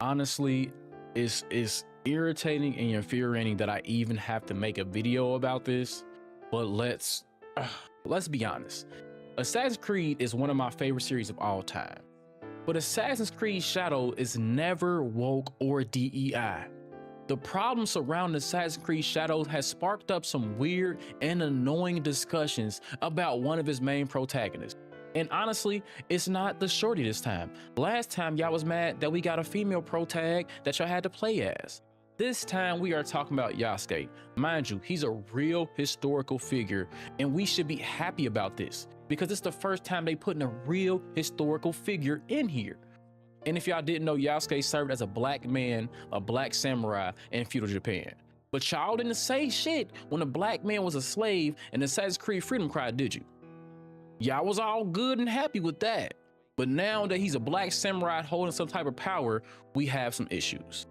Honestly, it's irritating and infuriating that I even have to make a video about this. But let's be honest. Assassin's Creed is one of my favorite series of all time. But Assassin's Creed Shadow is never woke or DEI. The problem surrounding Assassin's Creed Shadows has sparked up some weird and annoying discussions about one of its main protagonists. And honestly, it's not the shorty this time. Last time y'all was mad that we got a female protag that y'all had to play as. This time we are talking about Yasuke. Mind you, he's a real historical figure and we should be happy about this because it's the first time they putting a real historical figure in here. And if y'all didn't know, Yasuke served as a black man, a black samurai in feudal Japan. But y'all didn't say shit when a black man was a slave in Assassin's Creed Freedom Cry, did you? Y'all was all good and happy with that. But now that he's a black samurai holding some type of power, we have some issues.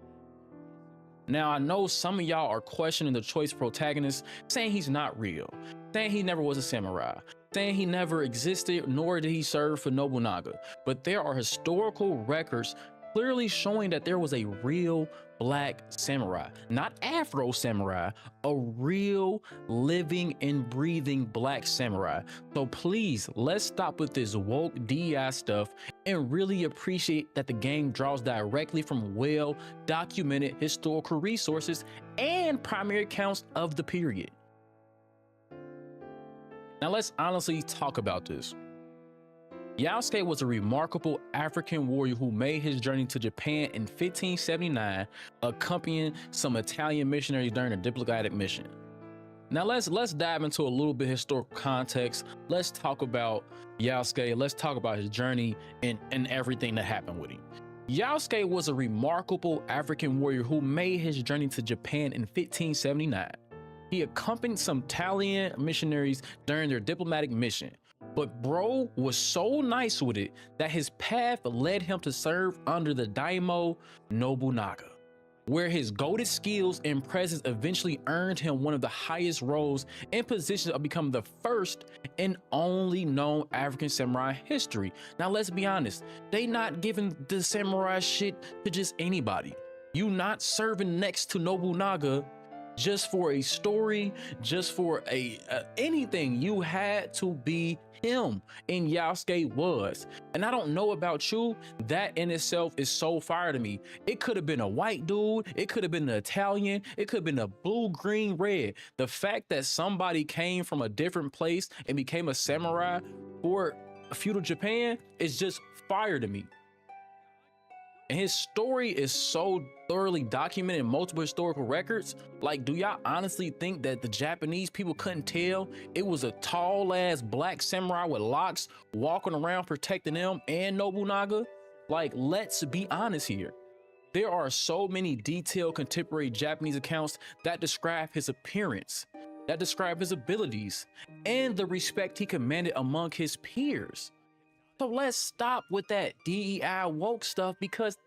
Now, I know some of y'all are questioning the choice of protagonist, saying he's not real, saying he never was a samurai, saying he never existed, nor did he serve for Nobunaga. But there are historical records clearly showing that there was a real black samurai, not Afro samurai, a real living and breathing black samurai. So please, let's stop with this woke DEI stuff and really appreciate that the game draws directly from well-documented historical resources and primary accounts of the period. Now let's honestly talk about this. Yasuke was a remarkable African warrior who made his journey to Japan in 1579, accompanying some Italian missionaries during a diplomatic mission. Now let's dive into a little bit of historical context. Let's talk about Yasuke. Let's talk about his journey and everything that happened with him. Yasuke was a remarkable African warrior who made his journey to Japan in 1579. He accompanied some Italian missionaries during their diplomatic mission. But bro was so nice with it that his path led him to serve under the daimyo Nobunaga, where his goated skills and presence eventually earned him one of the highest roles and positions of becoming the first and only known African samurai in history. Now let's be honest, they not giving the samurai shit to just anybody. You not serving next to Nobunaga just for a story, just for anything. You had to be him, and Yasuke was. And I don't know about you, that in itself is so fire to me. It could have been a white dude, it could have been an Italian, it could have been a blue, green, red. The fact that somebody came from a different place and became a samurai for feudal Japan is just fire to me. And his story is so thoroughly documented in multiple historical records. Like, do y'all honestly think that the Japanese people couldn't tell it was a tall ass black samurai with locks walking around protecting them and Nobunaga? Like, let's be honest here. There are so many detailed contemporary Japanese accounts that describe his appearance, that describe his abilities, and the respect he commanded among his peers. So let's stop with that DEI woke stuff because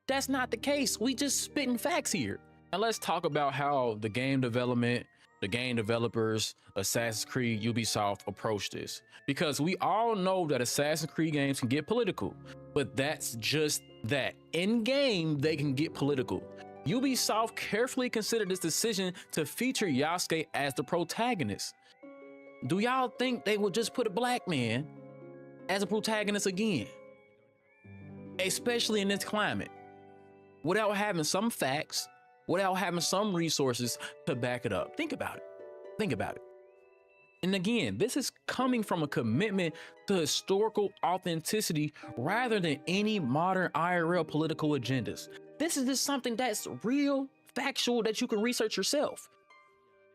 that's not the case. We just spitting facts here. Now let's talk about how the game development, the game developers, Assassin's Creed, Ubisoft approached this. Because we all know that Assassin's Creed games can get political, but that's just that. In game, they can get political. Ubisoft carefully considered this decision to feature Yasuke as the protagonist. Do y'all think they would just put a black man as a protagonist again, especially in this climate, without having some facts, without having some resources to back it up? Think about it. Think about it. And again, this is coming from a commitment to historical authenticity rather than any modern IRL political agendas. This is just something that's real, factual, that you can research yourself.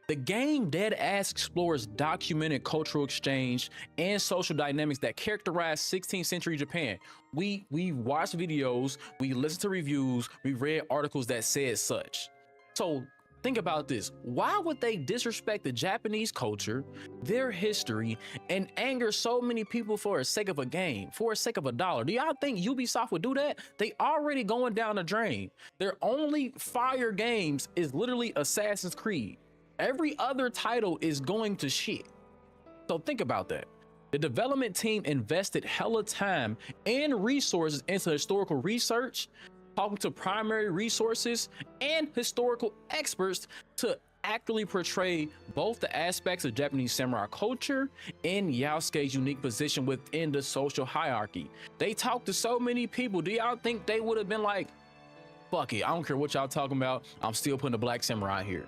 The game dead ass explores documented cultural exchange and social dynamics that characterize 16th century Japan. We watched videos, we listened to reviews, we read articles that said such. So think about this. Why would they disrespect the Japanese culture, their history, and anger so many people for the sake of a game, for the sake of $1? Do y'all think Ubisoft would do that? They already going down the drain. Their only fire games is literally Assassin's Creed. Every other title is going to shit. So think about that. The development team invested hella time and resources into historical research, talking to primary resources and historical experts to accurately portray both the aspects of Japanese samurai culture and Yasuke's unique position within the social hierarchy. They talked to so many people. Do y'all think they would have been like, fuck it, I don't care what y'all talking about, I'm still putting a black samurai here?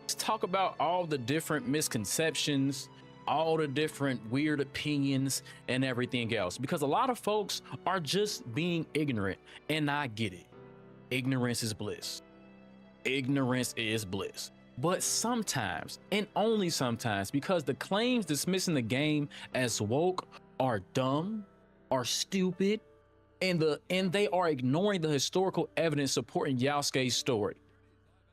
Let's talk about all the different misconceptions, all the different weird opinions and everything else, because a lot of folks are just being ignorant, and I get it. Ignorance is bliss. Ignorance is bliss. But sometimes, and only sometimes, because the claims dismissing the game as woke are dumb, are stupid, and they are ignoring the historical evidence supporting Yasuke's story.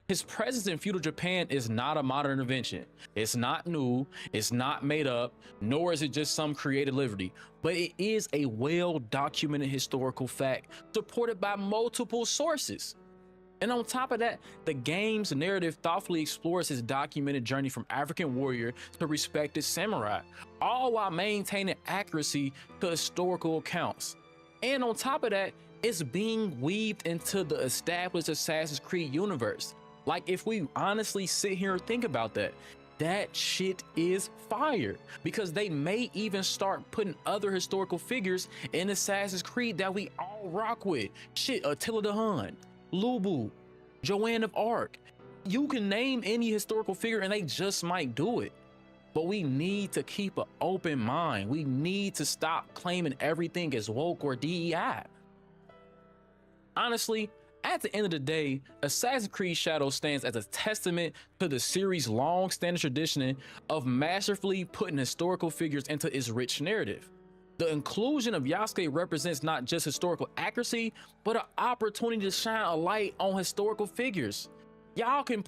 His presence in feudal Japan is not a modern invention. It's not new, it's not made up, nor is it just some creative liberty, but it is a well-documented historical fact supported by multiple sources. And on top of that, the game's narrative thoughtfully explores his documented journey from African warrior to respected samurai, all while maintaining accuracy to historical accounts. And on top of that, it's being weaved into the established Assassin's Creed universe. Like, if we honestly sit here and think about that, that shit is fire, because they may even start putting other historical figures in Assassin's Creed that we all rock with. Shit, Attila the Hun, Lubu, Joan of Arc. You can name any historical figure and they just might do it. But we need to keep an open mind. We need to stop claiming everything as woke or DEI. Honestly, at the end of the day, Assassin's Creed Shadows stands as a testament to the series' long-standing tradition of masterfully putting historical figures into its rich narrative. The inclusion of Yasuke represents not just historical accuracy, but an opportunity to shine a light on historical figures. Y'all can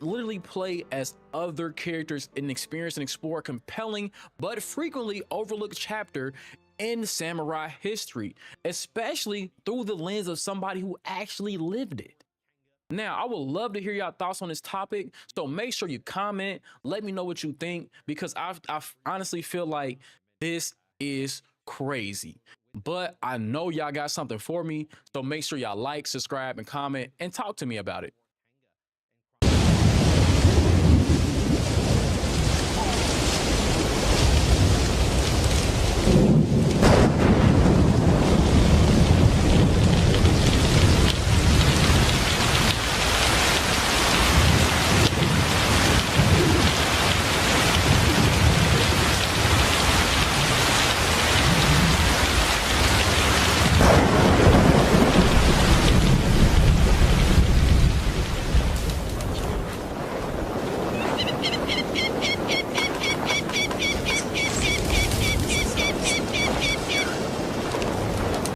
literally play as other characters and experience and explore a compelling but frequently overlooked chapter in samurai history, especially through the lens of somebody who actually lived it. Now, I would love to hear y'all thoughts on this topic, so make sure you comment, let me know what you think, because I honestly feel like this is crazy. But I know y'all got something for me, so make sure y'all like, subscribe, and comment, and talk to me about it.